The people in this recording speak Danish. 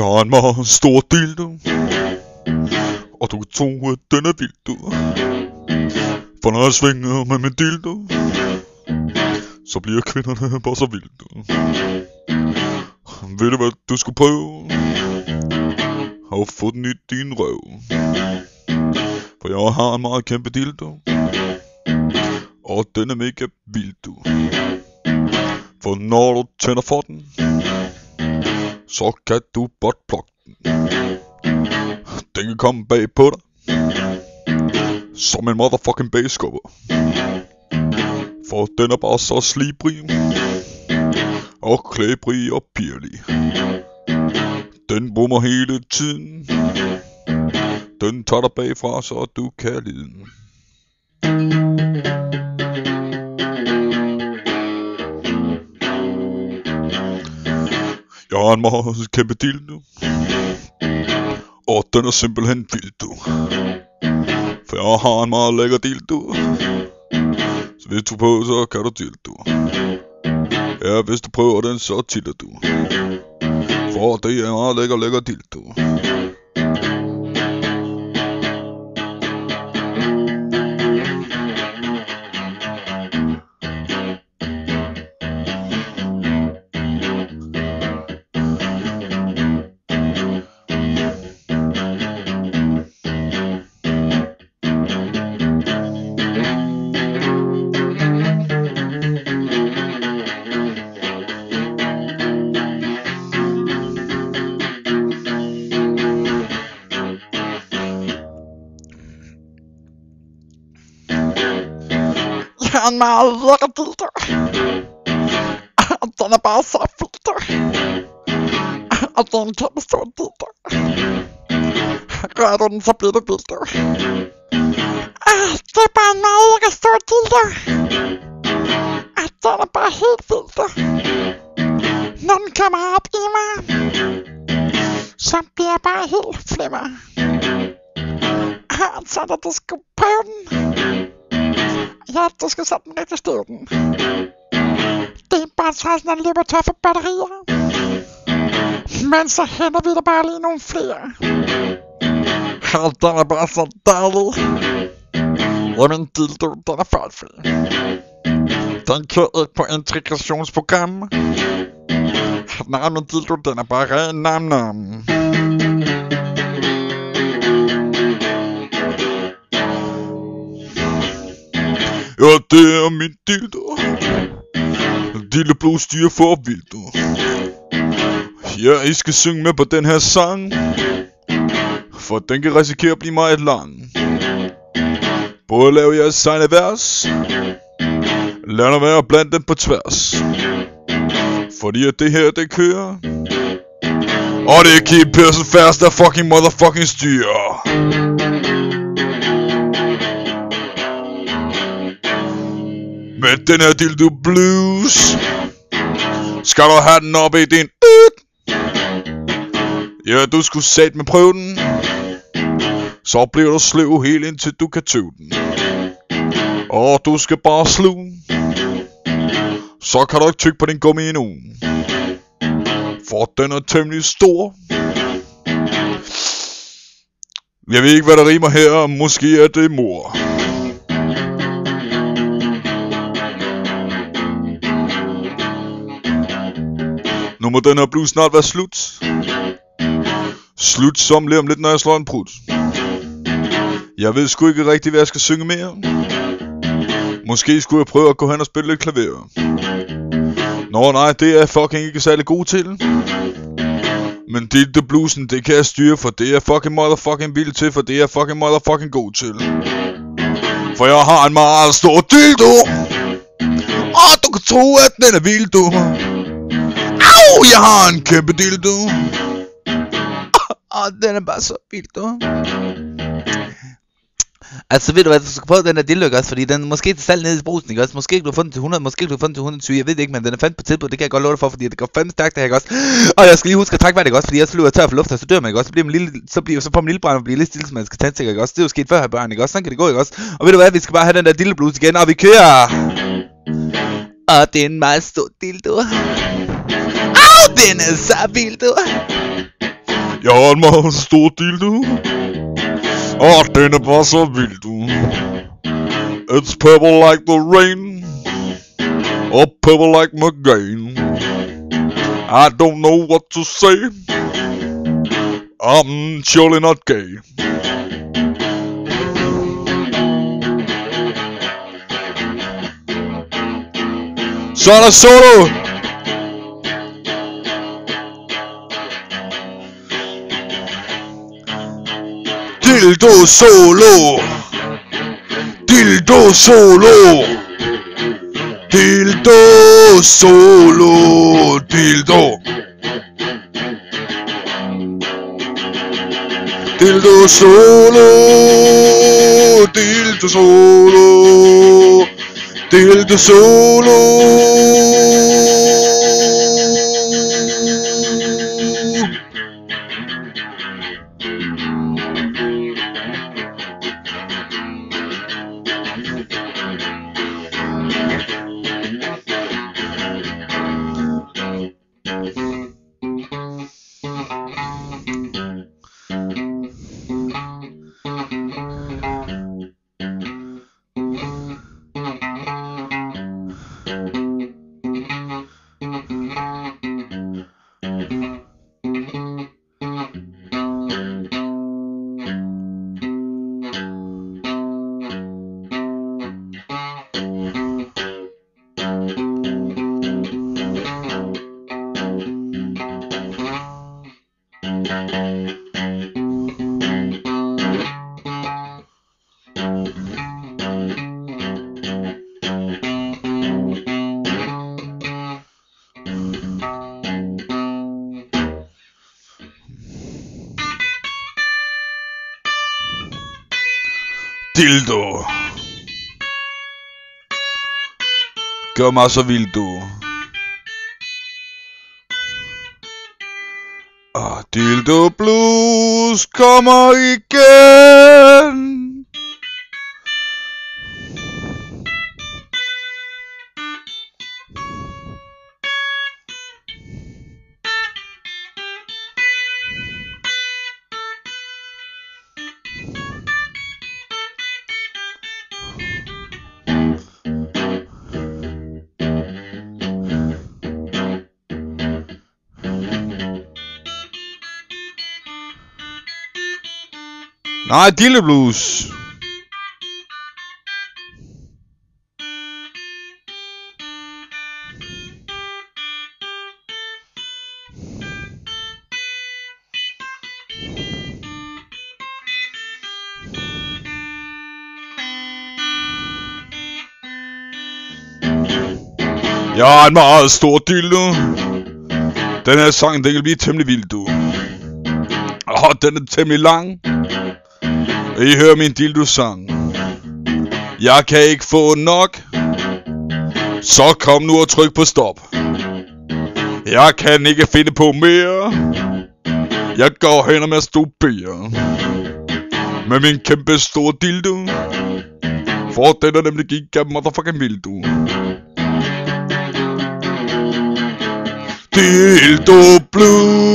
Jeg har en meget stor dildo, og du kan tro, at den er vild, du. For når jeg svinger med min dildo, så bliver kvinderne bare så vilde, du. Ved du hvad du skulle prøve? Og få den i din røv. For jeg har en meget kæmpe dildo, og den er mega vild, du. For når du tænder for den, så kan du buttplukke den. Den kan komme bag på dig som en motherfucking bagskubber. For den er bare så slibrig og klæbrig og pirlig. Den brummer hele tiden. Den tager dig bagfra, så du kan lide den. Jeg har en meget kæmpe dildo, og den er simpelthen vild, du. For jeg har en meget lækker dildo, så hvis du prøver, så kan du dildo. Ja, hvis du prøver den, så titter du. For det er en meget lækker dildo. Jeg har en meget lækker dildo, og den er bare så vild, og det er en kæmpe stor dildo. Rører du den, så bliver det vildt. Det er bare en meget lækker stor dildo, og den er bare helt vild. Når den kommer op i mig, så bliver jeg bare helt flimmer. Så da du skal prøve den, ja, du skal sætte den rigtig støve den. Det er bare sådan, at den løber tør for batterier. Men så henter vi der bare lige nogle flere. Den er bare så dejlig. Jamen dildo, den er fejlfri. Den kører ikke på integrationsprogram. Nej, men dildo, den er bare ren nam-nam. Ja, det er min dildo. Dildo Blues styrer for vildt, du. Ja, I skal synge med på den her sang, for den kan risikere at blive meget lang. Prøv at lave jeres egne vers. Lad mig være blandt dem på tværs. Fordi at det her, det kører. Og det er Keep Pearson Fast, der fucking motherfucking styrer. Med den her dildo blues skal du have den op i din Ja, du skulle satme prøve den. Så bliver du sløv helt indtil du kan tøve den. Og du skal bare sluge. Så kan du ikke tykke på din gummi endnu. For den er temmelig stor. Jeg ved ikke hvad der rimer her. Måske er det mor. Nu må den her blues snart være slut. Slut som lige om lidt, når jeg slår en prut. Jeg ved sgu ikke rigtig, hvad jeg skal synge mere. Måske skulle jeg prøve at gå hen og spille lidt klaver. Nå nej, det er jeg fucking ikke særlig god til. Men dildo bluesen, det kan jeg styre, for det er fucking motherfucking vild til, for det er fucking motherfucking god til. For jeg har en meget stor dildo, og du kan tro, at den er vild, du. Au, jeg har en kæmpe dildo, Og den er bare så vild, du. Altså ved du hvad, du skal prøve den der dildo, ikke også? Fordi den måske til salg nede i brusen, ikke også? Måske ikke du har fundet til 100, måske ikke du har fundet til 120, jeg ved det ikke, men den er fandt på tilbud, det kan jeg godt love dig for, fordi det går fandme stærkt det her, ikke også? Og jeg skal lige huske at trække vejret, ikke også? Fordi jeg så løber jeg tør for luft, og så dør man, ikke også? Så får man lille brand og bliver lidt stille, så man skal tandsikker, ikke også? Det er jo sket før her børn, ikke også? Sådan kan det gå, ikke også? Og ved du hvad, vi skal bare have den der dildo blues igen, og vi kører! Og det er en meget stor dildo. Au, den er så vild, du. Jeg har en meget stor dildo, og den er bare så vild, du. It's purple like the rain, or purple like McGain. I don't know what to say, I'm surely not gay. Så er der solo! Dildo solo! Dildo solo! Dildo solo! Dildo! Dildo solo! Dildo solo! Dildo solo! Dildo. Gør mig så vild, du. Og Dildo Blues kommer igen. Nej, Dildo Blues. Jeg har en meget stor dildo. Den her sang, den kan blive temmelig vild, du. Og den er temmelig lang. I hører min dildo-sang. Jeg kan ikke få nok. Så kom nu og tryk på stop. Jeg kan ikke finde på mere. Jeg går hen og masturberer med min kæmpe store dildo. For den er nemlig giga motherfucking vild, du. Dildo Blues.